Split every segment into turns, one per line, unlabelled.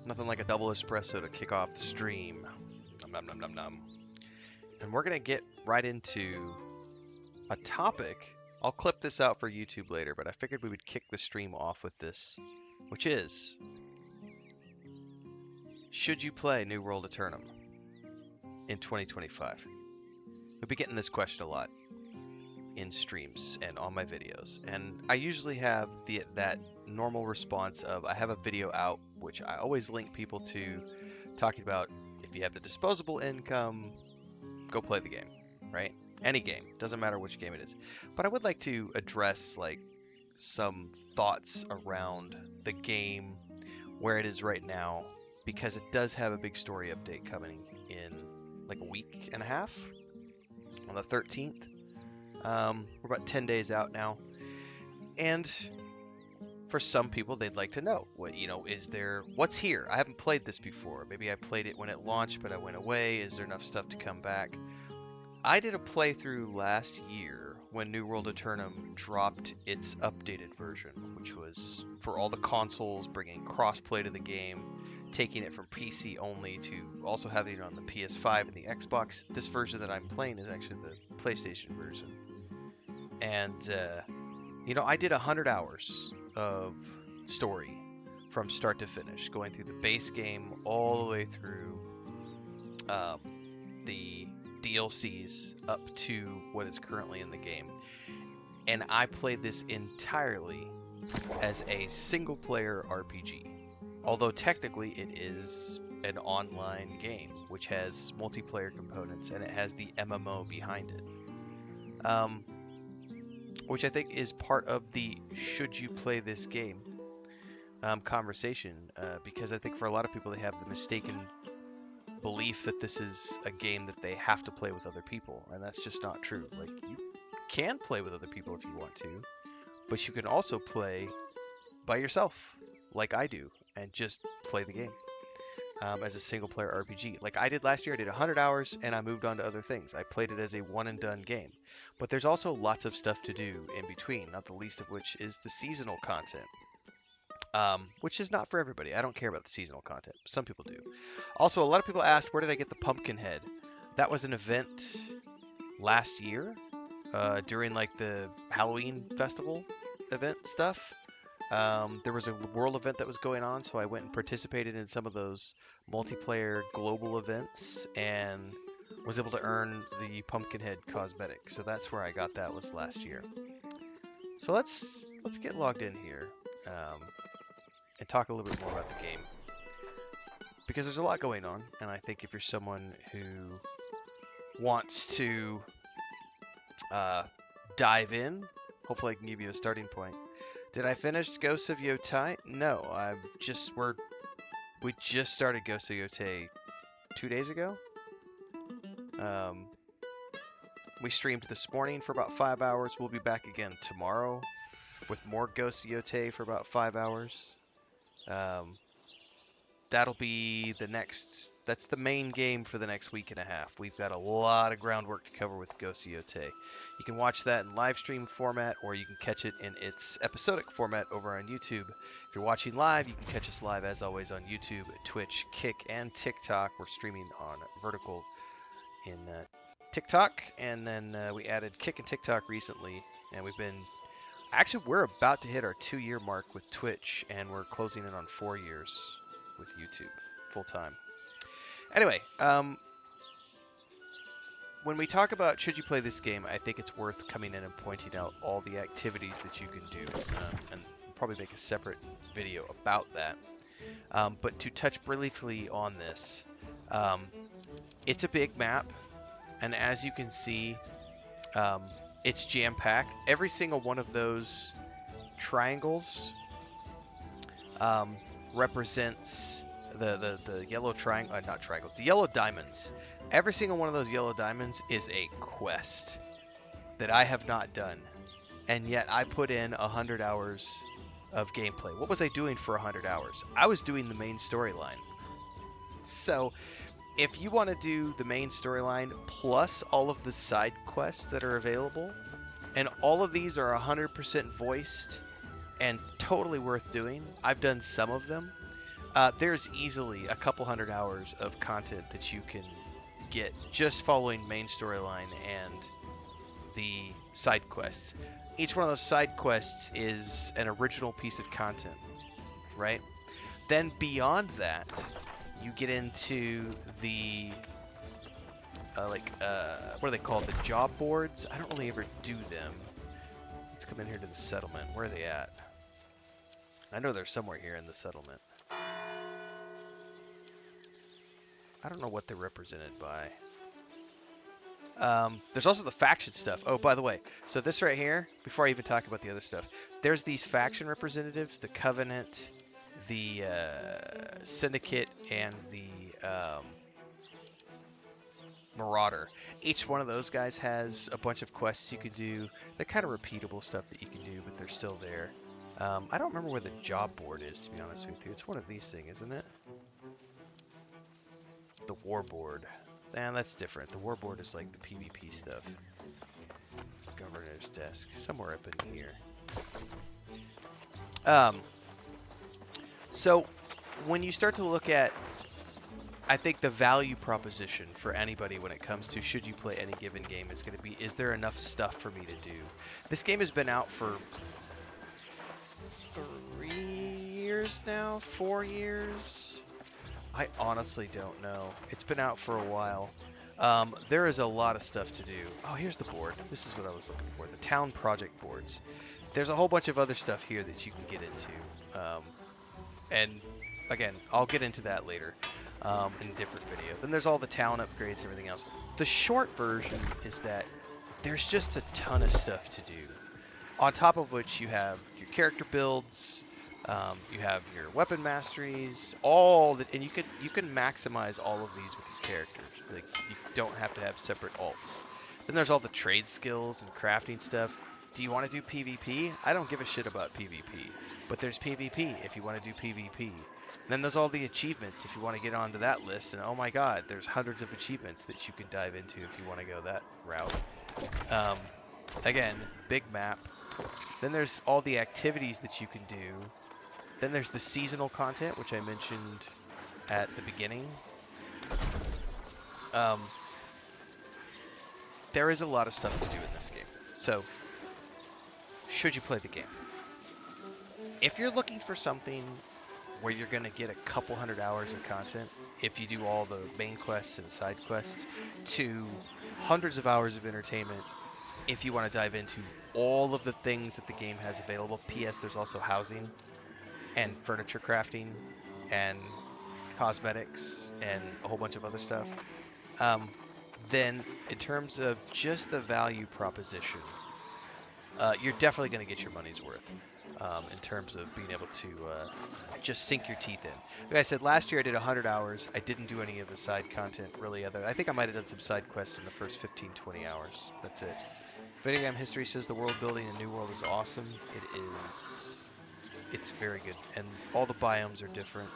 Nothing like a double espresso to kick off the stream. Nom nom nom nom nom. And we're gonna get right into a topic. I'll clip this out for YouTube later, but I figured we would kick the stream off with this, which is, should you play New World Aeternum in 2025? We'll be getting this question a lot in streams and on my videos, and I usually have that normal response of I have a video out which I always link people to, talking about if you have the disposable income, go play the game, right? Any game, doesn't matter which game it is. But I would like to address like some thoughts around the game, where it is right now, because it does have a big story update coming in like a week and a half on the 13th. We're about 10 days out now, and for some people they'd like to know what, what's here. I haven't played this before. Maybe I played it when it launched, but I went away. Is there enough stuff to come back? I did a playthrough last year when New World Aeternum dropped its updated version, which was for all the consoles, bringing crossplay to the game, taking it from PC only to also having it on the PS5 and the Xbox. This version that I'm playing is actually the PlayStation version. And, I did 100 hours of story from start to finish, going through the base game all the way through the DLCs up to what is currently in the game. And I played this entirely as a single-player RPG. Although technically it is an online game, which has multiplayer components, and it has the MMO behind it. Which I think is part of the should you play this game conversation, because I think for a lot of people they have the mistaken belief that this is a game that they have to play with other people, and that's just not true. Like, you can play with other people if you want to, but you can also play by yourself, like I do, and just play the game as a single player RPG. Like I did last year. I did 100 hours and I moved on to other things. I played it as a one and done game. But there's also lots of stuff to do in between, not the least of which is the seasonal content, which is not for everybody. I don't care about the seasonal content. Some people do. Also, a lot of people asked, where did I get the pumpkin head? That was an event last year during like the Halloween festival event stuff. There was a world event that was going on, so I went and participated in some of those multiplayer global events and was able to earn the Pumpkinhead cosmetic. So that's where I got that, was last year. So let's get logged in here and talk a little bit more about the game, because there's a lot going on, and I think if you're someone who wants to dive in, hopefully I can give you a starting point. Did I finish Ghosts of Yotai? No, we just started Ghosts of Yotai 2 days ago. We streamed this morning for about 5 hours. We'll be back again tomorrow with more Ghosts of Yotai for about 5 hours. That'll be that's the main game for the next week and a half. We've got a lot of groundwork to cover with Ghosts of Yotai. You can watch that in live stream format, or you can catch it in its episodic format over on YouTube. If you're watching live, you can catch us live as always on YouTube, Twitch, Kick, and TikTok. We're streaming on vertical in TikTok, and then we added Kick and TikTok recently, and we're about to hit our 2-year mark with Twitch, and we're closing in on 4 years with YouTube full time. Anyway, when we talk about should you play this game, I think it's worth coming in and pointing out all the activities that you can do, and probably make a separate video about that. But to touch briefly on this, it's a big map, and as you can see, it's jam-packed. Every single one of those triangles represents the yellow triangle, not triangles, the yellow diamonds. Every single one of those yellow diamonds is a quest that I have not done, and yet I put in 100 hours of gameplay. What was I doing for 100 hours? I was doing the main storyline. So if you want to do the main storyline plus all of the side quests that are available, and all of these are 100% voiced and totally worth doing. I've done some of them, There's easily a couple hundred hours of content that you can get just following main storyline and the side quests. Each one of those side quests is an original piece of content, right? Then beyond that, you get into the what are they called? The job boards. I don't really ever do them. Let's come in here to the settlement. Where are they at? I know they're somewhere here in the settlement. I don't know what they're represented by. There's also the faction stuff. Oh, by the way, so this right here, before I even talk about the other stuff, there's these faction representatives, the Covenant, the Syndicate, and the Marauder. Each one of those guys has a bunch of quests you can do. They're kind of repeatable stuff that you can do, but they're still there. I don't remember where the job board is, to be honest with you. It's one of these things, isn't it? The war board. Man, that's different. The war board is like the PvP stuff. Governor's desk. Somewhere up in here. So, when you start to look at, I think the value proposition for anybody when it comes to should you play any given game is going to be, is there enough stuff for me to do? This game has been out for 3 years now? 4 years? I honestly don't know. It's been out for a while. There is a lot of stuff to do. Oh, here's the board. This is what I was looking for. The town project boards. There's a whole bunch of other stuff here that you can get into. And again, I'll get into that later in a different video. Then there's all the town upgrades and everything else. The short version is that there's just a ton of stuff to do. On top of which you have your character builds, you have your weapon masteries, and you can maximize all of these with your characters. Like, you don't have to have separate alts. Then there's all the trade skills and crafting stuff. Do you want to do PvP? I don't give a shit about PvP, but there's PvP if you want to do PvP. Then there's all the achievements if you want to get onto that list, and oh my god, there's hundreds of achievements that you can dive into if you want to go that route. Again, big map. Then there's all the activities that you can do. Then there's the seasonal content, which I mentioned at the beginning. There is a lot of stuff to do in this game. So, should you play the game? If you're looking for something where you're going to get a couple hundred hours of content, if you do all the main quests and side quests, to hundreds of hours of entertainment, if you want to dive into all of the things that the game has available. P.S. There's also housing and furniture crafting and cosmetics and a whole bunch of other stuff. Then in terms of just the value proposition, you're definitely going to get your money's worth in terms of being able to just sink your teeth in. Like I said, last year I did 100 hours. I didn't do any of the side content really. I think I might have done some side quests in the first 15, 20 hours. That's it. Video Game History says the world building in New World is awesome. It is. It's very good. And all the biomes are different.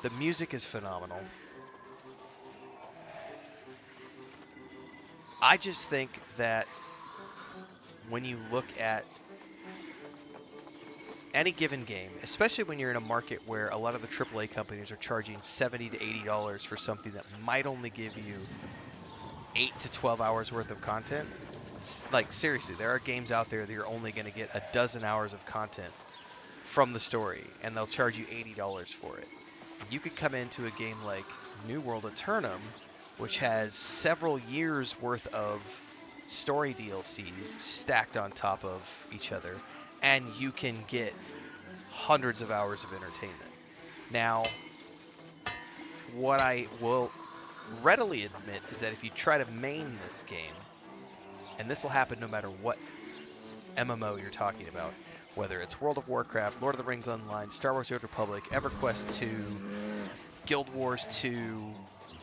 The music is phenomenal. I just think that when you look at any given game, especially when you're in a market where a lot of the AAA companies are charging $70 to $80 for something that might only give you 8 to 12 hours worth of content, like seriously, there are games out there that you're only going to get a dozen hours of content from the story, and they'll charge you $80 for it. You could come into a game like New World Aeternum, which has several years worth of story DLCs stacked on top of each other, and you can get hundreds of hours of entertainment. Now, what I will readily admit is that if you try to main this game, and this will happen no matter what MMO you're talking about, whether it's World of Warcraft, Lord of the Rings Online, Star Wars: The Old Republic, EverQuest 2, Guild Wars 2,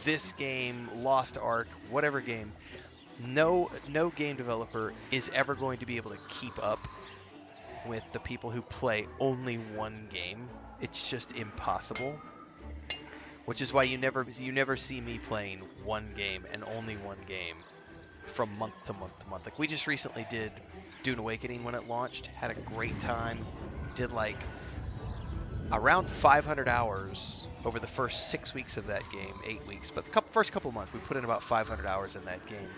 this game, Lost Ark, whatever game, no game developer is ever going to be able to keep up with the people who play only one game. It's just impossible. Which is why you never see me playing one game and only one game from month to month to month. Like, we just recently did Dune Awakening when it launched, had a great time, did like around 500 hours over the first 6 weeks of that game, 8 weeks, but the first couple months we put in about 500 hours in that game.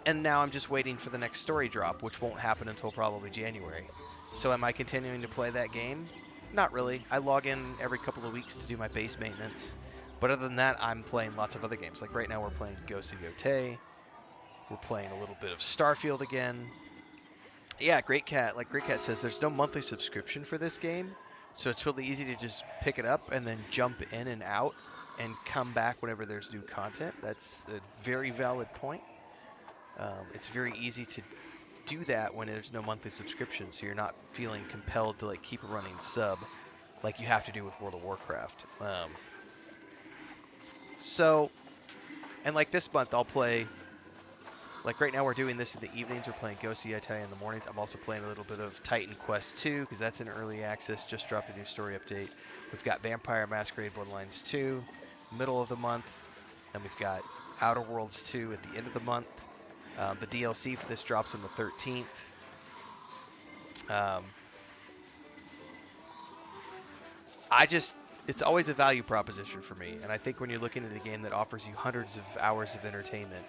And now I'm just waiting for the next story drop, which won't happen until probably January. So am I continuing to play that game? Not really. I log in every couple of weeks to do my base maintenance. But other than that, I'm playing lots of other games. Like right now we're playing Ghost of Yotei. We're playing a little bit of Starfield again. Yeah, Great Cat, like Great Cat says, there's no monthly subscription for this game. So it's really easy to just pick it up and then jump in and out and come back whenever there's new content. That's a very valid point. It's very easy to do that when there's no monthly subscription, so you're not feeling compelled to like keep a running sub like you have to do with World of Warcraft. So, and like this month, I'll play. Like right now, we're doing this in the evenings. We're playing Ghost of Yotei in the mornings. I'm also playing a little bit of Titan Quest 2 because that's in early access. Just dropped a new story update. We've got Vampire Masquerade Bloodlines 2, middle of the month. Then we've got Outer Worlds 2 at the end of the month. The DLC for this drops on the 13th. It's always a value proposition for me. And I think when you're looking at a game that offers you hundreds of hours of entertainment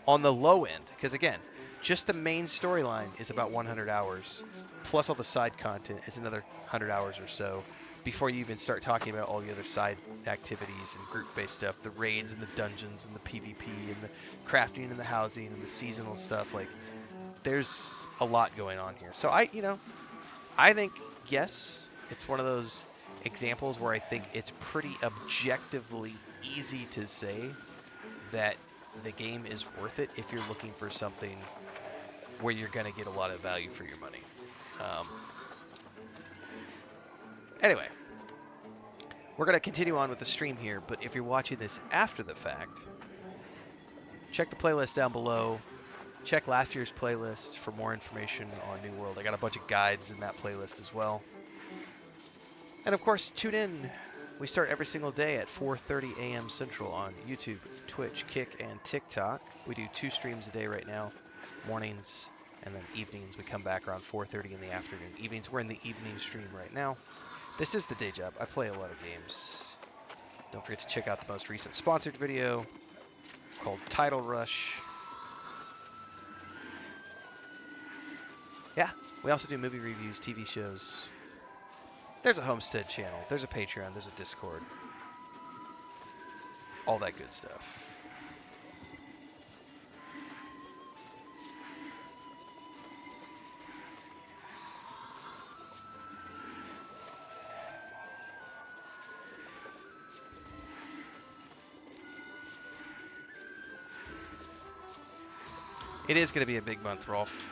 on the low end, because again, just the main storyline is about 100 hours, plus all the side content is another 100 hours or so, before you even start talking about all the other side activities and group-based stuff, the raids and the dungeons and the PvP and the crafting and the housing and the seasonal stuff. Like, there's a lot going on here. So I think, yes, it's one of those examples where I think it's pretty objectively easy to say that the game is worth it if you're looking for something where you're going to get a lot of value for your money. Anyway, we're going to continue on with the stream here, but if you're watching this after the fact, check the playlist down below. Check last year's playlist for more information on New World. I got a bunch of guides in that playlist as well. And of course, tune in. We start every single day at 4:30 a.m. Central on YouTube, Twitch, Kick, and TikTok. We do 2 streams a day right now, mornings and then evenings. We come back around 4:30 in the afternoon. Evenings, we're in the evening stream right now. This is the day job. I play a lot of games. Don't forget to check out the most recent sponsored video called Title Rush. Yeah, we also do movie reviews, TV shows. There's a Homestead channel, there's a Patreon, there's a Discord. All that good stuff. It is going to be a big month, Rolf.